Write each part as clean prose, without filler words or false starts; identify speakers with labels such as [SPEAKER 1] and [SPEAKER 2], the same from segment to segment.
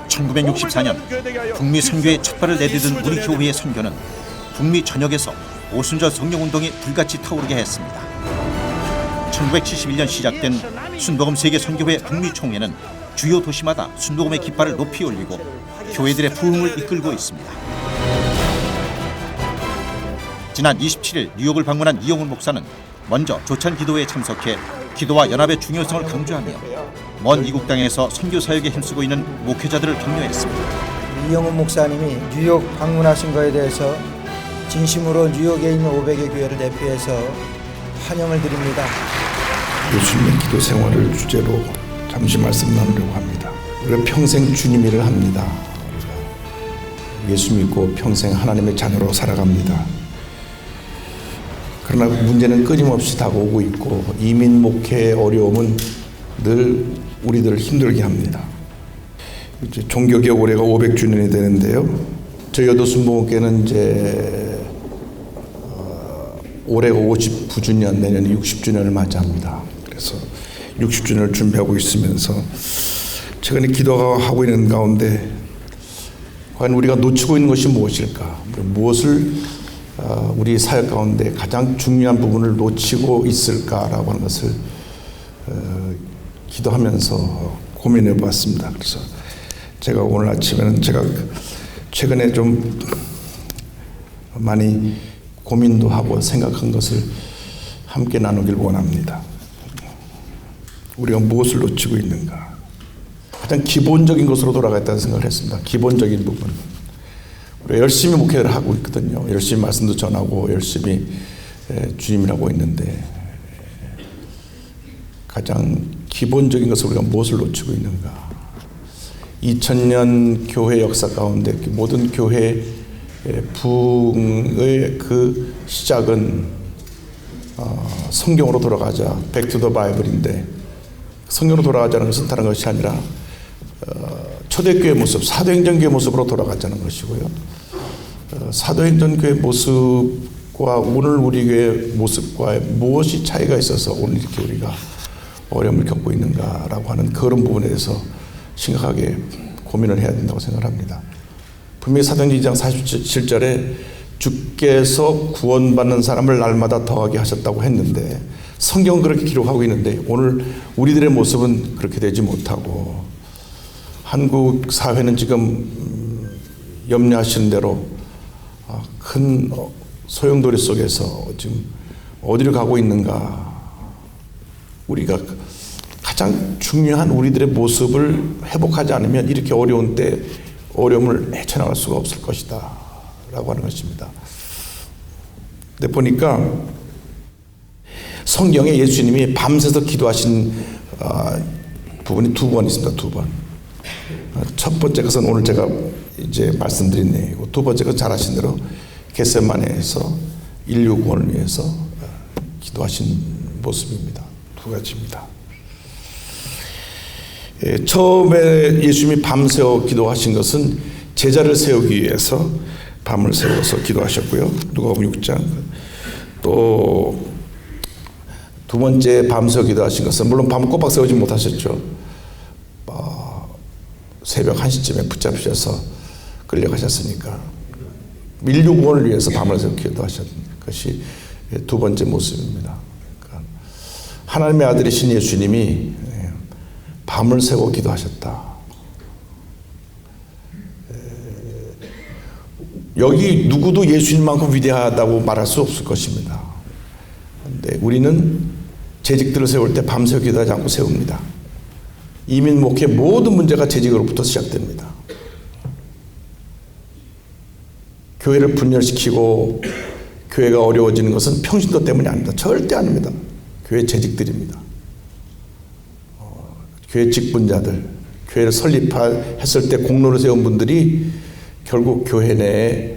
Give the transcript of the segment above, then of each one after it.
[SPEAKER 1] 1964년 북미 선교에 첫 발을 내디딘 우리 교회의 선교는 북미 전역에서 오순절 성령운동이 불같이 타오르게 했습니다. 1971년 시작된 순복음 세계 선교회 북미 총회는 주요 도시마다 순복음의 깃발을 높이 올리고 교회들의 부흥을 이끌고 있습니다. 지난 27일 뉴욕을 방문한 이용훈 목사는 먼저 조찬 기도회에 참석해 기도와 연합의 중요성을 강조하며 먼 이국 땅에서 선교 사역에 힘쓰고 있는 목회자들을 격려했습니다.
[SPEAKER 2] 이용훈 목사님이 뉴욕 방문하신 것에 대해서 진심으로 뉴욕에 있는 500여 교회를 대표해서 환영을 드립니다.
[SPEAKER 3] 예수님의 기도 생활을 주제로 잠시 말씀 나누려고 합니다. 우리가 평생 주님 일을 합니다. 예수 믿고 평생 하나님의 자녀로 살아갑니다. 그러나 문제는 끊임없이 다가오고 있고 이민 목회의 어려움은 늘 우리들을 힘들게 합니다. 이제 종교개혁 올해가 500주년이 되는데요. 저희 여도순복음교회는 이제 올해가 59주년, 내년에 60주년을 맞이합니다. 그래서 60주년을 준비하고 있으면서 최근에 기도하고 있는 가운데 과연 우리가 놓치고 있는 것이 무엇일까? 무엇을 우리 사역 가운데 가장 중요한 부분을 놓치고 있을까라고 하는 것을 기도하면서 고민해 보았습니다. 그래서 제가 오늘 아침에는 제가 최근에 좀 많이 고민도 하고 생각한 것을 함께 나누길 원합니다. 우리가 무엇을 놓치고 있는가? 가장 기본적인 것으로 돌아갔다는 생각을 했습니다. 기본적인 부분. 우리가 열심히 목회를 하고 있거든요. 열심히 말씀도 전하고 열심히 주님이라고 있는데 가장 기본적인 것을 우리가 무엇을 놓치고 있는가? 2000년 교회 역사 가운데 모든 교회 부흥의 그 시작은 성경으로 돌아가자, Back to the Bible인데 성경으로 돌아가자는 것은 다른 것이 아니라 초대교회 모습, 사도행전교회 모습으로 돌아가자는 것이고요. 사도행전교회 모습과 오늘 우리 교회 모습과 무엇이 차이가 있어서 오늘 이렇게 우리가 어려움을 겪고 있는가라고 하는 그런 부분에 대해서 심각하게 고민을 해야 된다고 생각합니다. 분명히 사도행전 2장 47절에 주께서 구원받는 사람을 날마다 더하게 하셨다고 했는데 성경은 그렇게 기록하고 있는데 오늘 우리들의 모습은 그렇게 되지 못하고 한국 사회는 지금 염려하시는 대로 큰 소용돌이 속에서 지금 어디로 가고 있는가. 우리가 가장 중요한 우리들의 모습을 회복하지 않으면 이렇게 어려운 때 어려움을 헤쳐나갈 수가 없을 것이다 라고 하는 것입니다. 근데 보니까 성경에 예수님이 밤새서 기도하신 부분이 두 번 있습니다. 두 번. 첫 번째 것은 오늘 제가 이제 말씀드린 내용이고 두 번째 것은 잘 아신 대로 겟세마네에서 인류 구원을 위해서 기도하신 모습입니다. 두 가지입니다. 처음에 예수님이 밤새워 기도하신 것은 제자를 세우기 위해서 밤을 새워서 기도하셨고요. 누가복음 6장. 또 두 번째 밤새워 기도하신 것은 물론 밤을 꼬박 세우지 못하셨죠. 새벽 1시쯤에 붙잡히셔서 끌려가셨으니까 인류 구원을 위해서 밤을 새워 기도하셨던 것이 두 번째 모습입니다. 그러니까 하나님의 아들이신 예수님이 밤을 새고 기도하셨다. 여기 누구도 예수님만큼 위대하다고 말할 수 없을 것입니다. 그런데 우리는 재직들을 세울 때 밤새워 기도하지 않고 세웁니다. 이민 목회 모든 문제가 재직으로부터 시작됩니다. 교회를 분열시키고 교회가 어려워지는 것은 평신도 때문이 아닙니다. 절대 아닙니다. 교회 재직들입니다. 교회 직분자들, 교회를 설립했을 때 공로를 세운 분들이 결국 교회 내에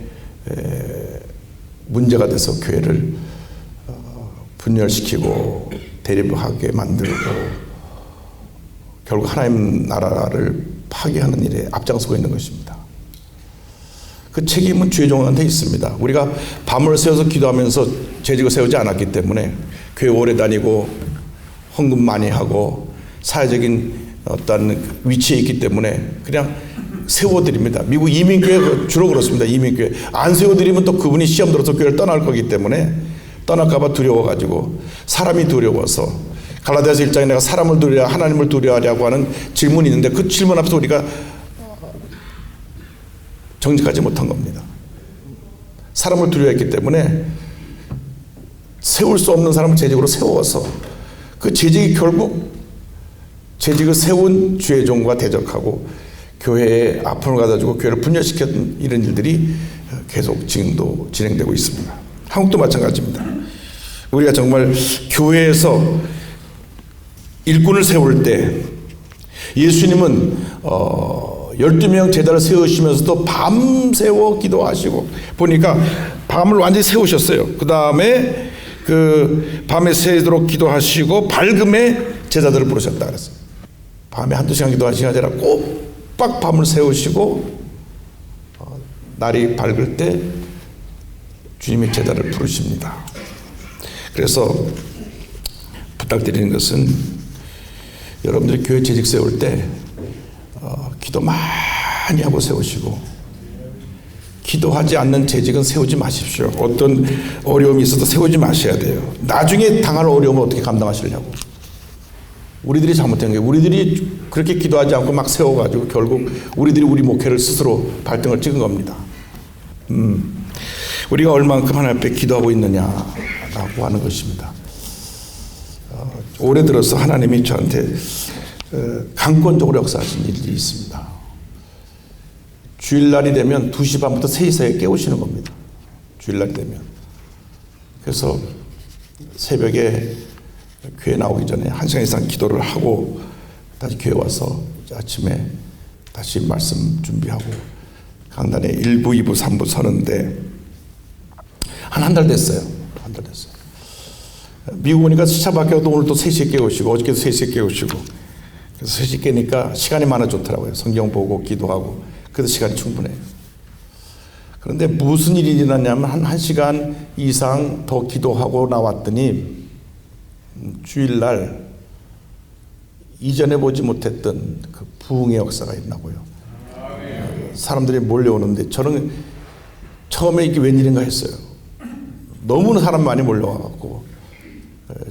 [SPEAKER 3] 문제가 돼서 교회를 분열시키고 대립하게 만들고 결국 하나님 나라를 파괴하는 일에 앞장서고 있는 것입니다. 그 책임은 주의종한테 있습니다. 우리가 밤을 새워서 기도하면서 재직을 세우지 않았기 때문에 교회 오래 다니고 헌금 많이 하고 사회적인 어떤 위치에 있기 때문에 그냥 세워드립니다. 미국 이민교회 주로 그렇습니다. 이민교회 안 세워드리면 또 그분이 시험 들어서 교회를 떠날 거기 때문에 떠날까봐 두려워가지고 사람이 두려워서 갈라디아서 1장에 내가 사람을 두려워 하나님을 두려워하냐고 하는 질문이 있는데 그 질문 앞에서 우리가 정직하지 못한 겁니다. 사람을 두려워했기 때문에 세울 수 없는 사람을 재직으로 세워서 그 재직이 결국 재직을 세운 주의 종과 대적하고 교회에 아픔을 가져주고 교회를 분열시켰던 이런 일들이 계속 지금도 진행되고 있습니다. 한국도 마찬가지입니다. 우리가 정말 교회에서 일꾼을 세울 때 예수님은 12명 제자를 세우시면서도 밤새워 기도하시고 보니까 밤을 완전히 세우셨어요. 그 다음에 그 밤에 새도록 기도하시고 밝음에 제자들을 부르셨다 그랬어요. 밤에 한두 시간 기도하시는 게 아니라 꼬박 밤을 세우시고 날이 밝을 때 주님의 제자를 부르십니다. 그래서 부탁드리는 것은 여러분들이 교회 재직 세울 때 기도 많이 하고 세우시고 기도하지 않는 재직은 세우지 마십시오. 어떤 어려움이 있어도 세우지 마셔야 돼요. 나중에 당할 어려움을 어떻게 감당하시려고. 우리들이 잘못된 게 우리들이 그렇게 기도하지 않고 막 세워가지고 결국 우리들이 우리 목회를 스스로 발등을 찍은 겁니다. 우리가 얼만큼 하나님 앞에 기도하고 있느냐라고 하는 것입니다. 올해 들어서 하나님이 저한테 강권적으로 역사하신 일이 있습니다. 주일날이 되면 2시 반부터 3시 사이에 깨우시는 겁니다. 주일날이 되면. 그래서 새벽에 교회 나오기 전에 1시간 이상 기도를 하고 다시 교회 와서 아침에 다시 말씀 준비하고 강단에 1부, 2부, 3부 서는데 한 달 됐어요. 한 달 됐어요. 미국 오니까 시차 바뀌어도 오늘 또 3시에 깨우시고 어저께도 3시에 깨우시고 그래서 3시 깨니까 시간이 많아 좋더라고요. 성경 보고 기도하고 그래도 시간이 충분해요. 그런데 무슨 일이 일어났냐면 한 1시간 이상 더 기도하고 나왔더니 주일날 이전에 보지 못했던 그 부흥의 역사가 있나고요. 사람들이 몰려오는데 저는 처음에 이게 웬일인가 했어요. 너무나 사람 많이 몰려와갖고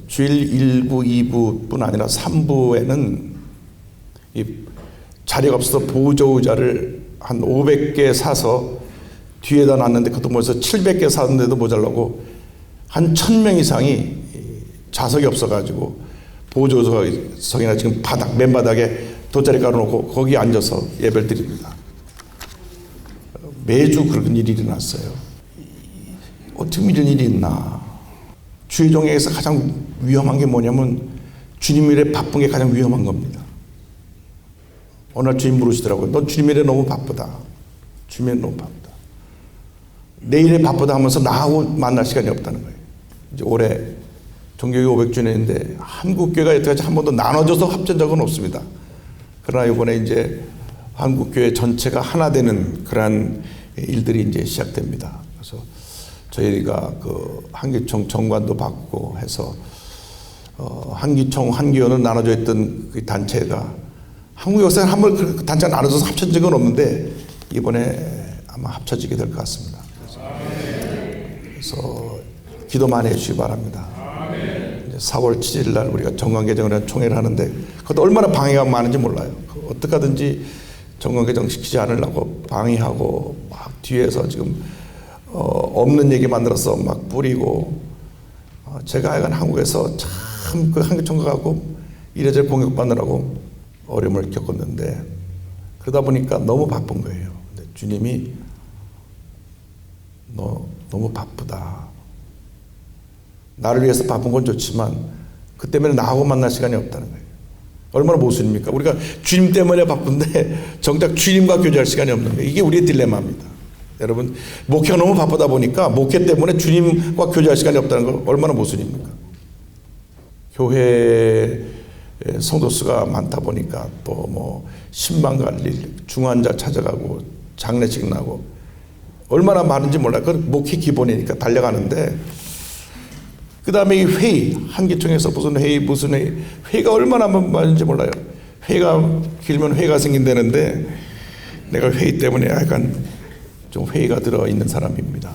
[SPEAKER 3] 주일 1부, 2부뿐 아니라 3부에는 이 자리가 없어서 보조의자를 한 500개 사서 뒤에다 놨는데 그것도 벌써 700개 샀는데도 모자라고 한 1000명 이상이 좌석이 없어가지고 보조석이나 지금 맨바닥에 돗자리 깔아놓고 거기 앉아서 예배를 드립니다. 매주 그런 일이 일어났어요. 어떻게 이런 일이 있나. 주의 종에게서 가장 위험한 게 뭐냐면 주님 일에 바쁜 게 가장 위험한 겁니다. 어느 날 주님 물으시더라고요. 너 주님 일에 너무 바쁘다. 주님 일에 너무 바쁘다. 내 일에 바쁘다 하면서 나하고 만날 시간이 없다는 거예요. 이제 올해 종교회 500주년인데 한국교회가 여태까지 한 번도 나눠져서 합친 적은 없습니다. 그러나 이번에 이제 한국교회 전체가 하나 되는 그러한 일들이 이제 시작됩니다. 그래서 저희가 그 한기총 정관도 받고 해서 한기총, 한기원은 나눠져 있던 그 단체가 한국 역사에 한 번 그 단체가 나눠져서 합쳐진 적은 없는데 이번에 아마 합쳐지게 될 것 같습니다. 그래서 기도 많이 해주시기 바랍니다. 이제 4월 7일 날 우리가 정관개정을 총회를 하는데 그것도 얼마나 방해가 많은지 몰라요. 어떻게 하든지 정관개정 시키지 않으려고 방해하고 막 뒤에서 지금 없는 얘기 만들어서 막 뿌리고 제가 하여간 한국에서 참 그 한기총각하고 이래저래 공격받느라고 어려움을 겪었는데 그러다 보니까 너무 바쁜 거예요. 근데 주님이 너 너무 바쁘다. 나를 위해서 바쁜 건 좋지만 그 때문에 나하고 만날 시간이 없다는 거예요. 얼마나 모순입니까? 우리가 주님 때문에 바쁜데 정작 주님과 교제할 시간이 없는 거예요. 이게 우리의 딜레마입니다. 여러분 목회가 너무 바쁘다 보니까 목회 때문에 주님과 교제할 시간이 없다는 건 얼마나 모순입니까? 교회 성도수가 많다 보니까 또 뭐 신방 갈 일, 중환자 찾아가고 장례식 나고 얼마나 많은지 몰라요. 그건 목회 기본이니까 달려가는데 그 다음에 이 회의, 한기총에서 무슨 회의가 얼마나 많은지 몰라요. 회의가 길면 회의가 생긴다는데 내가 회의 때문에 약간 좀 회의가 들어있는 사람입니다.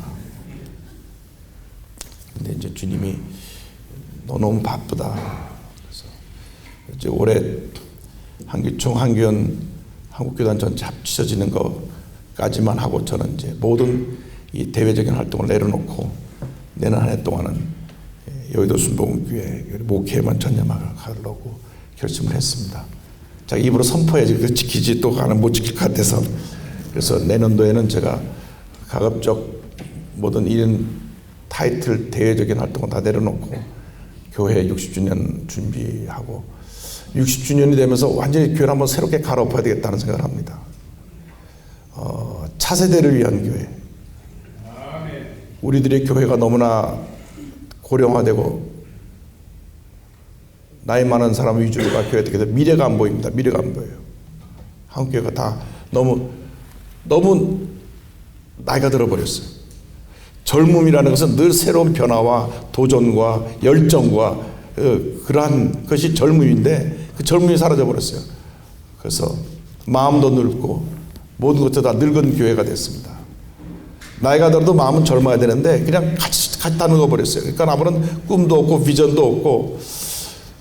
[SPEAKER 3] 근데 이제 주님이 너 너무 바쁘다. 그래서 이제 올해 한교총, 한교연, 한국교단 전체 합쳐지는 거까지만 하고 저는 이제 모든 이 대외적인 활동을 내려놓고 내년 한 해 동안은 여의도 순복음교회 목회에만 전념하려고 결심을 했습니다. 자, 입으로 선포해야지 그 지키지 또 가는 못 지킬 것 같아서. 그래서 내년도에는 제가 가급적 모든 이런 타이틀 대외적인 활동을 다 내려놓고 교회 60주년 준비하고 60주년이 되면서 완전히 교회를 한번 새롭게 갈아엎어야 되겠다는 생각을 합니다. 차세대를 위한 교회. 우리들의 교회가 너무나 고령화되고 나이 많은 사람 위주로가 교회가 되게 돼서 미래가 안 보입니다. 미래가 안 보여요. 한국 교회가 다 너무 나이가 들어버렸어요. 젊음이라는 것은 늘 새로운 변화와 도전과 열정과 그러한 것이 젊음인데 그 젊음이 사라져버렸어요. 그래서 마음도 늙고 모든 것도 다 늙은 교회가 됐습니다. 나이가 들어도 마음은 젊어야 되는데 그냥 같이 다 늙어버렸어요. 그러니까 아무런 꿈도 없고 비전도 없고.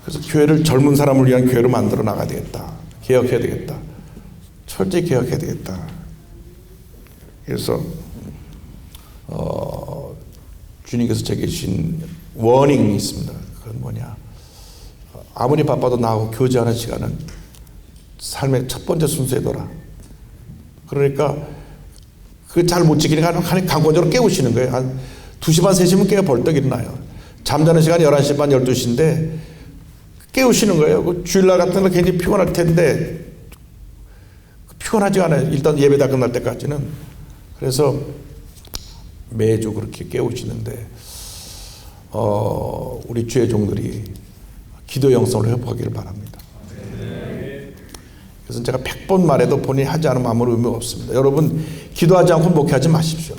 [SPEAKER 3] 그래서 교회를 젊은 사람을 위한 교회로 만들어 나가야 되겠다. 개혁해야 되겠다. 철저히 개혁해야 되겠다. 그래서 주님께서 제게 주신 워닝이 있습니다. 그건 뭐냐, 아무리 바빠도 나하고 교제하는 시간은 삶의 첫 번째 순서에 둬라. 그러니까 그 잘 못 지키니까 강권적으로 깨우시는 거예요. 한 2시 반 3시면 깨어 벌떡 일어나요. 잠자는 시간이 11시 반 12시인데 깨우시는 거예요. 그 주일날 같은 거 굉장히 피곤할 텐데 피곤하지 않아요. 일단 예배 다 끝날 때까지는. 그래서 매주 그렇게 깨우시는데 우리 주의 종들이 기도 영성을 회복하기를 바랍니다. 그래서 제가 100번 말해도 본인이 하지 않으면 아무 의미가 없습니다. 여러분, 기도하지 않고 목회하지 마십시오.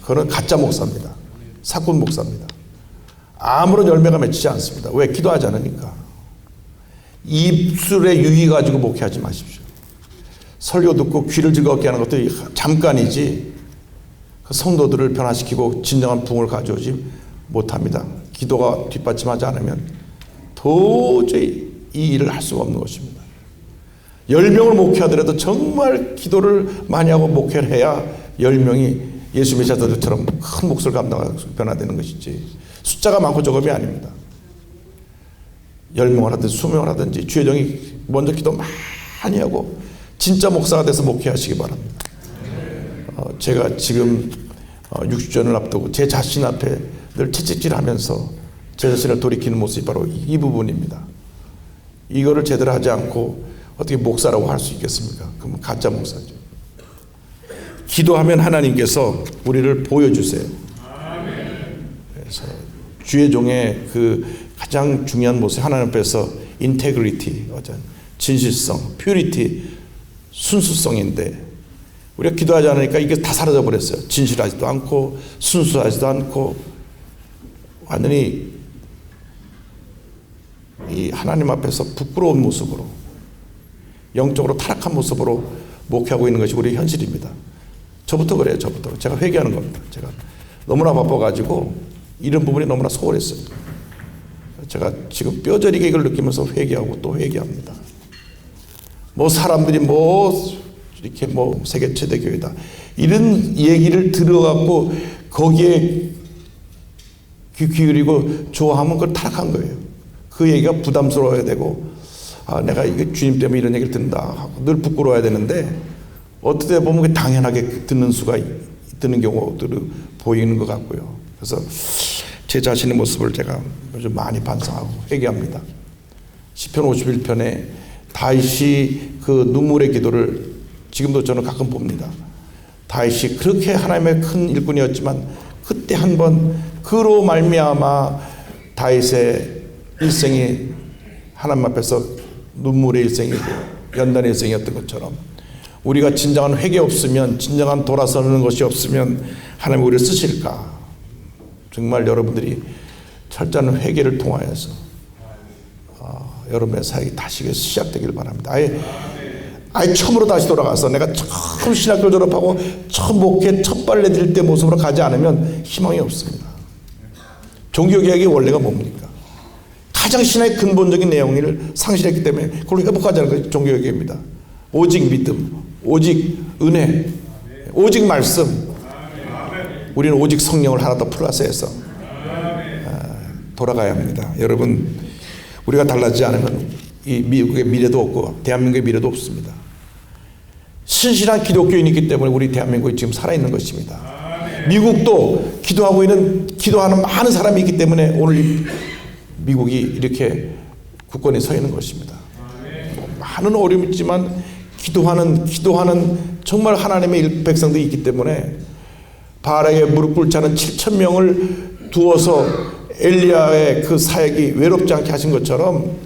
[SPEAKER 3] 그거는 가짜 목사입니다. 사꾼 목사입니다. 아무런 열매가 맺히지 않습니다. 왜? 기도하지 않으니까. 입술의 유희 가지고 목회하지 마십시오. 설교 듣고 귀를 즐겁게 하는 것도 잠깐이지 그 성도들을 변화시키고 진정한 부흥을 가져오지 못합니다. 기도가 뒷받침하지 않으면 도저히 이 일을 할 수가 없는 것입니다. 10명을 목회하더라도 정말 기도를 많이 하고 목회를 해야 10명이 예수 메시아들처럼 큰 몫을 감당하고 변화되는 것이지 숫자가 많고 적음이 아닙니다. 10명을 하든지 20명을 하든지 주의 종이 먼저 기도 많이 하고 진짜 목사가 돼서 목회하시기 바랍니다. 제가 지금 60주년을 앞두고 제 자신 앞에 늘 채찍질하면서 제 자신을 돌이키는 모습이 바로 이 부분입니다. 이거를 제대로 하지 않고 어떻게 목사라고 할 수 있겠습니까? 그러면 가짜 목사죠. 기도하면 하나님께서 우리를 보여주세요. 그래서 주의 종의 그 가장 중요한 모습, 하나님 앞에서 인테그리티, 진실성, 퓨리티, 순수성인데 우리가 기도하지 않으니까 이게 다 사라져 버렸어요. 진실하지도 않고 순수하지도 않고 완전히 이 하나님 앞에서 부끄러운 모습으로 영적으로 타락한 모습으로 목회하고 있는 것이 우리의 현실입니다. 저부터 그래요. 저부터. 제가 회개하는 겁니다. 제가 너무나 바빠가지고 이런 부분이 너무나 소홀했어요. 제가 지금 뼈저리게 이걸 느끼면서 회개하고 또 회개합니다. 뭐 사람들이 이렇게 세계 최대 교회다 이런 얘기를 들어갖고 거기에 귀 기울이고 좋아하면 그걸 타락한 거예요. 그 얘기가 부담스러워야 되고 내가 이게 주님 때문에 이런 얘기를 듣는다 하고 늘 부끄러워야 되는데 어떻게 보면 당연하게 듣는 경우들이 보이는 것 같고요. 그래서 제 자신의 모습을 제가 요즘 많이 반성하고 회개합니다. 시편 51편에 다윗이 그 눈물의 기도를 지금도 저는 가끔 봅니다. 다윗이 그렇게 하나님의 큰 일꾼이었지만 그때 한번 그로 말미암아 다윗의 일생이 하나님 앞에서 눈물의 일생이고 연단의 일생이었던 것처럼 우리가 진정한 회개 없으면, 진정한 돌아서는 것이 없으면 하나님 우리를 쓰실까? 정말 여러분들이 철저한 회개를 통하여서 여러분의 사역이 다시 시작되길 바랍니다. 아예 처음으로 다시 돌아가서 내가 처음 신학교 졸업하고 처음 목회 첫 발을 내딜 때 모습으로 가지 않으면 희망이 없습니다. 종교개혁의 원리가 뭡니까? 가장 신앙의 근본적인 내용을 상실했기 때문에 그걸 회복하자는 것이 종교개혁입니다. 오직 믿음, 오직 은혜, 오직 말씀. 우리는 오직 성령을 하나 더 플러스해서 돌아가야 합니다. 여러분, 우리가 달라지지 않으면 이 미국의 미래도 없고 대한민국의 미래도 없습니다. 신실한 기독교인이 있기 때문에 우리 대한민국이 지금 살아있는 것입니다. 미국도 기도하는 많은 사람이 있기 때문에 오늘 미국이 이렇게 굳건히 서 있는 것입니다. 많은 어려움이 있지만 기도하는 정말 하나님의 백성들이 있기 때문에 바알에게 무릎 꿇지 않은 7,000명을 두어서 엘리야의 그 사역이 외롭지 않게 하신 것처럼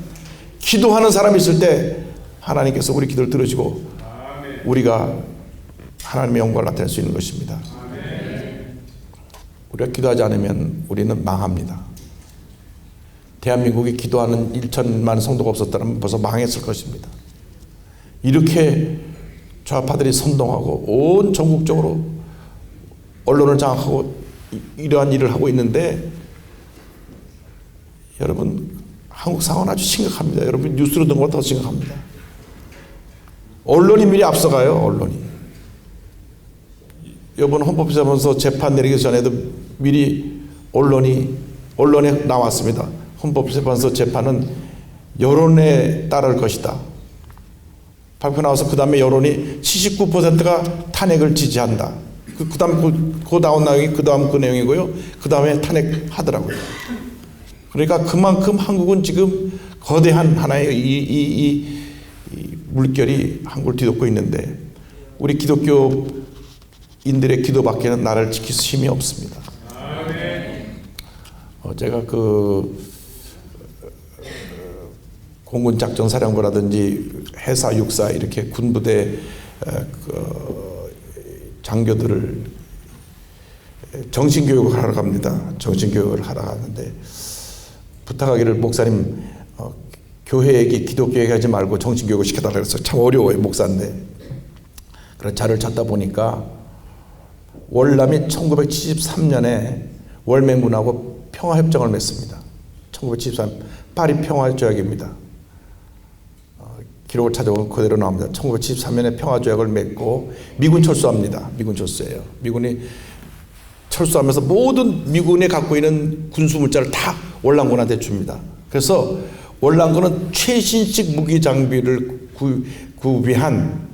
[SPEAKER 3] 기도하는 사람이 있을 때 하나님께서 우리 기도를 들으시고 우리가 하나님의 영광을 나타낼 수 있는 것입니다. 우리가 기도하지 않으면 우리는 망합니다. 대한민국이 기도하는 1천만 성도가 없었다면 벌써 망했을 것입니다. 이렇게 좌파들이 선동하고 온 전국적으로 언론을 장악하고 이러한 일을 하고 있는데 여러분, 한국 상황은 아주 심각합니다. 여러분, 뉴스로 듣는 것보다 더 심각합니다. 언론이 미리 앞서가요. 언론이. 이번 헌법재판소 재판 내리기 전에도 미리 언론에 나왔습니다. 헌법재판소 재판은 여론에 따를 것이다. 발표 나와서 그 다음에 여론이 79%가 탄핵을 지지한다. 그 다음 그 나온 내용이 그 다음 그 내용이고요. 그 다음에 탄핵하더라고요. 그러니까 그만큼 한국은 지금 거대한 하나의 이 물결이 한국을 뒤덮고 있는데 우리 기독교인들의 기도밖에는 나를 지킬 힘이 없습니다. 제가 공군작전사령부라든지 해사, 육사 이렇게 군부대 장교들을 정신교육을 하러 갑니다. 정신교육을 하러 가는데 부탁하기를 목사님 교회 얘기, 기독교 얘기하지 말고 정신교육을 시켜달라고 해서 참 어려워요. 목사인데. 그런 자료를 찾다 보니까 월남이 1973년에 월맹군하고 평화협정을 맺습니다. 1973 파리 평화조약입니다. 기록을 찾아보면 그대로 나옵니다. 1973년에 평화조약을 맺고 미군 철수합니다. 미군 철수예요. 미군이 철수하면서 모든 미군이 갖고 있는 군수물자를 다 월남군한테 줍니다. 그래서 월남군은 최신식 무기 장비를 구비한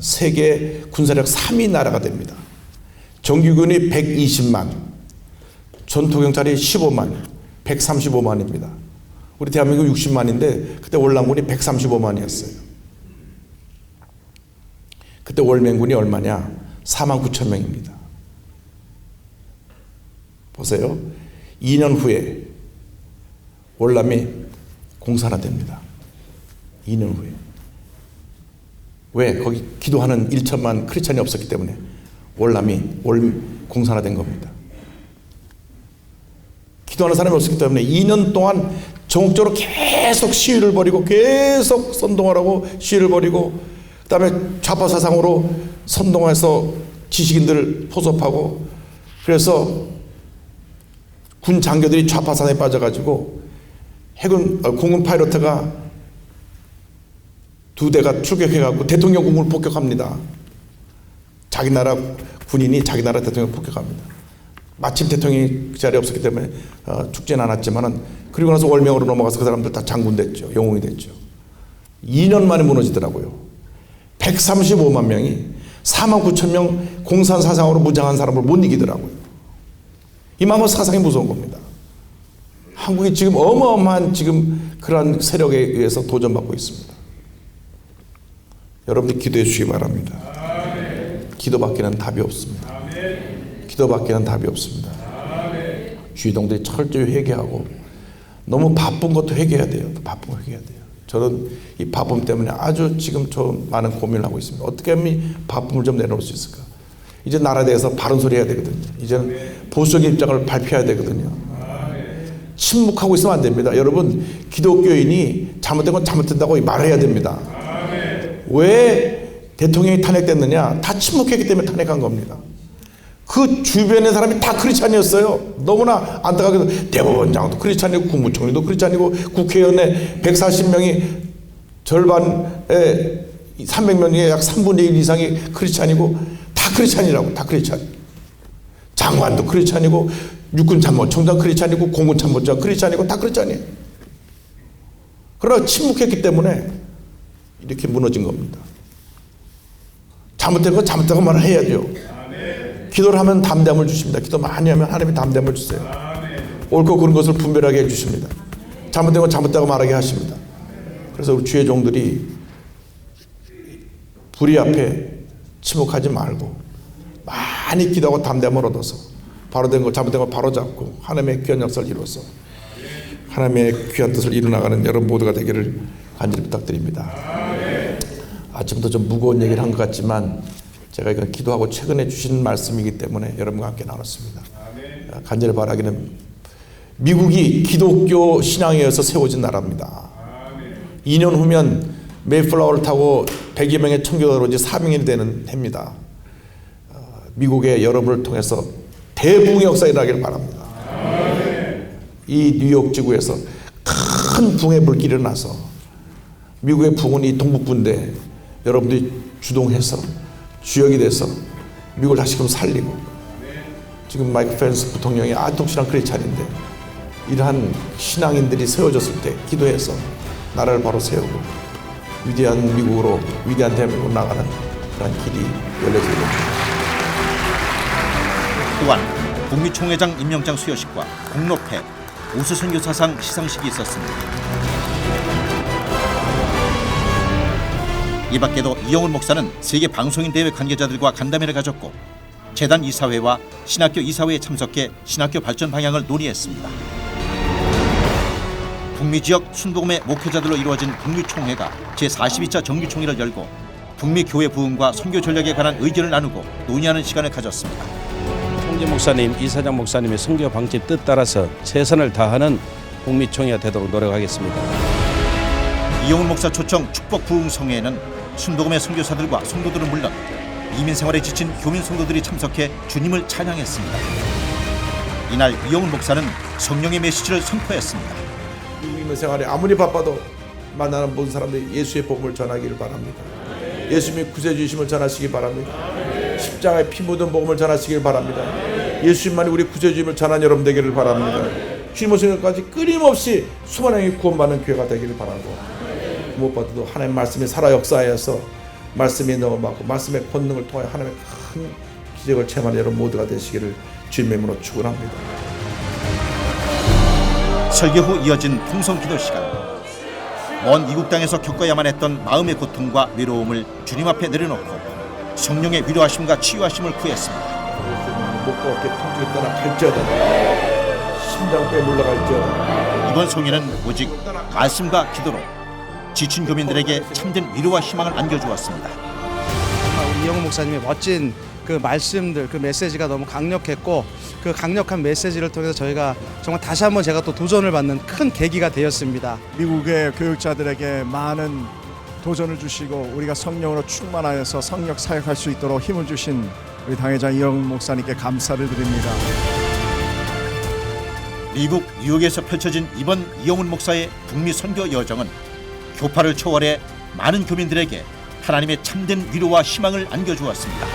[SPEAKER 3] 세계 군사력 3위 나라가 됩니다. 정규군이 120만, 전투경찰이 15만, 135만입니다. 우리 대한민국 60만인데 그때 월남군이 135만이었어요. 그때 월맹군이 얼마냐? 49,000명입니다. 보세요. 2년 후에 월남이 공산화됩니다. 2년 후에. 왜? 거기 기도하는 1천만 크리스찬이 없었기 때문에 월남이 공산화된 겁니다. 기도하는 사람이 없었기 때문에 2년 동안 전국적으로 계속 시위를 벌이고 계속 선동하라고 시위를 벌이고 그 다음에 좌파 사상으로 선동해서 지식인들을 포섭하고 그래서 군 장교들이 좌파 사상에 빠져가지고 공군 파이로트가 2대가 출격해갖고 대통령궁을 폭격합니다. 자기 나라 군인이 자기 나라 대통령을 폭격합니다. 마침 대통령이 그 자리에 없었기 때문에 죽지는 않았지만은 그리고 나서 월명으로 넘어가서 그 사람들 다 장군 됐죠. 영웅이 됐죠. 2년 만에 무너지더라고요. 135만 명이 49,000명 공산 사상으로 무장한 사람을 못 이기더라고요. 이만큼 사상이 무서운 겁니다. 한국이 지금 어마어마한 지금 그러한 세력에 의해서 도전받고 있습니다. 여러분들 기도해 주시기 바랍니다. 기도밖에는 답이 없습니다. 기도밖에는 답이 없습니다. 주의동들이 철저히 회개하고 너무 바쁜 것도 회개해야 돼요. 바쁜 거 회개해야 돼요. 저는 이 바쁨 때문에 아주 지금 좀 많은 고민을 하고 있습니다. 어떻게 하면 이 바쁨을 좀 내놓을 수 있을까? 이제 나라에 대해서 바른 소리 해야 되거든요. 이제는 보수적인 입장을 발표해야 되거든요. 침묵하고 있으면 안 됩니다. 여러분, 기독교인이 잘못된 건 잘못된다고 말해야 됩니다. 왜 대통령이 탄핵됐느냐? 다 침묵했기 때문에 탄핵한 겁니다. 그 주변의 사람이 다 크리스찬이었어요. 너무나 안타깝게도 대법원장도 크리스찬이고 국무총리도 크리스찬이고 국회의원의 140명이 절반에 300명 중에 약 3분의 1 이상이 크리스찬이고 다 크리스찬이라고. 다 크리스찬. 장관도 크리스찬이고 육군참모총장 크리스찬이고 공군참모장 크리스찬이고 다 크리스찬이에요. 그러나 침묵했기 때문에 이렇게 무너진 겁니다. 잘못된 건 잘못된 것만 해야죠. 기도를 하면 담대함을 주십니다. 기도 많이 하면 하나님이 담대함을 주세요. 옳고 그른 것을 분별하게 해주십니다. 잘못된 건 잘못되고 말하게 하십니다. 그래서 우리 주의 종들이 불의 앞에 침묵하지 말고 많이 기도하고 담대함을 얻어서 바로 된 거 잘못된 거 바로 잡고 하나님의 귀한 역사를 이루어서 하나님의 귀한 뜻을 이루나가는 여러분 모두가 되기를 간절히 부탁드립니다. 아침부터 좀 무거운 얘기를 한 것 같지만 제가 이건 기도하고 최근에 주신 말씀이기 때문에 여러분과 함께 나눴습니다. 간절히 바라기는 미국이 기독교 신앙에 의해서 세워진 나라입니다. 2년 후면 메이플라워를 타고 100여 명의 청교도로 이제 사명이 되는 해입니다. 미국의 여러분을 통해서 대부흥의 역사가 일어나기를 바랍니다. 이 뉴욕 지구에서 큰 부흥의 불길이 일어나서 미국의 부흥은 이 동북부인데 여러분들이 주동해서 주역이 돼서 미국을 다시금 살리고 지금 마이크 펜스 부통령이 아통신앙 크리스찬인데 이러한 신앙인들이 세워졌을 때 기도해서 나라를 바로 세우고 위대한 미국으로 위대한 대한민국으로 나가는 그런 길이 열려지게 됩니다.
[SPEAKER 1] 또한 북미 총회장 임명장 수여식과 공로패 우수선교사상 시상식이 있었습니다. 이 밖에도 이영훈 목사는 세계 방송인 대회 관계자들과 간담회를 가졌고 재단 이사회와 신학교 이사회에 참석해 신학교 발전 방향을 논의했습니다. 북미 지역 순복음의 목회자들로 이루어진 북미 총회가 제42차 정기총회를 열고 북미 교회 부흥과 선교 전략에 관한 의견을 나누고 논의하는 시간을 가졌습니다.
[SPEAKER 4] 홍재 목사님, 이사장 목사님의 선교 방침 뜻 따라서 최선을 다하는 북미 총회가 되도록 노력하겠습니다.
[SPEAKER 1] 이영훈 목사 초청 축복 부흥 성회에는 순복음의 선교사들과 성도들은 물론 이민 생활에 지친 교민 성도들이 참석해 주님을 찬양했습니다. 이날 이영훈 목사는 성령의 메시지를 선포했습니다.
[SPEAKER 3] 이민 생활에 아무리 바빠도 만나는 모든 사람들이 예수의 복음을 전하기를 바랍니다. 예수님의 구세주이심을 전하시기 바랍니다. 십자가의 피 묻은 복음을 전하시길 바랍니다. 예수님만이 우리 구세주임을 전하는 여러분 되기를 바랍니다. 주님 오시는 것까지 끊임없이 수많은 명이 구원받는 교회가 되기를 바라고 무엇보다도 하나님의 말씀이 살아 역사하여서 말씀이 넘어가고 말씀의 권능을 통하여 하나님의 큰 기적을 체험하는 여러분 모두가 되시기를 주님의 이름으로 축원합니다.
[SPEAKER 1] 설교 후 이어진 풍성기도 시간. 먼 이국 땅에서 겪어야만 했던 마음의 고통과 외로움을 주님 앞에 내려놓고 성령의 위로하심과 치유하심을 구했습니다.
[SPEAKER 3] 목과 어깨 통증이 떠나 갈지어다 심장뼈에 물러갈지어다.
[SPEAKER 1] 이번 성회는 오직 말씀과 기도로 지친 교민들에게 참된 위로와 희망을 안겨주었습니다.
[SPEAKER 5] 우리 이영훈 목사님의 멋진 그 말씀들, 그 메시지가 너무 강력했고 그 강력한 메시지를 통해서 저희가 정말 다시 한번 제가 또 도전을 받는 큰 계기가 되었습니다.
[SPEAKER 6] 미국의 교육자들에게 많은 도전을 주시고 우리가 성령으로 충만하여서 성령 사역할 수 있도록 힘을 주신 우리 당회장 이영훈 목사님께 감사를 드립니다.
[SPEAKER 1] 미국 뉴욕에서 펼쳐진 이번 이영훈 목사의 북미 선교 여정은 교파를 초월해 많은 교민들에게 하나님의 참된 위로와 희망을 안겨주었습니다.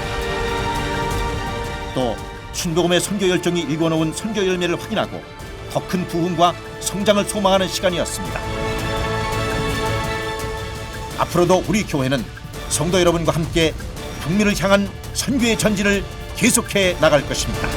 [SPEAKER 1] 또 순복음의 선교 열정이 일궈놓은 선교 열매를 확인하고 더 큰 부흥과 성장을 소망하는 시간이었습니다. 앞으로도 우리 교회는 성도 여러분과 함께 북미를 향한 선교의 전진을 계속해 나갈 것입니다.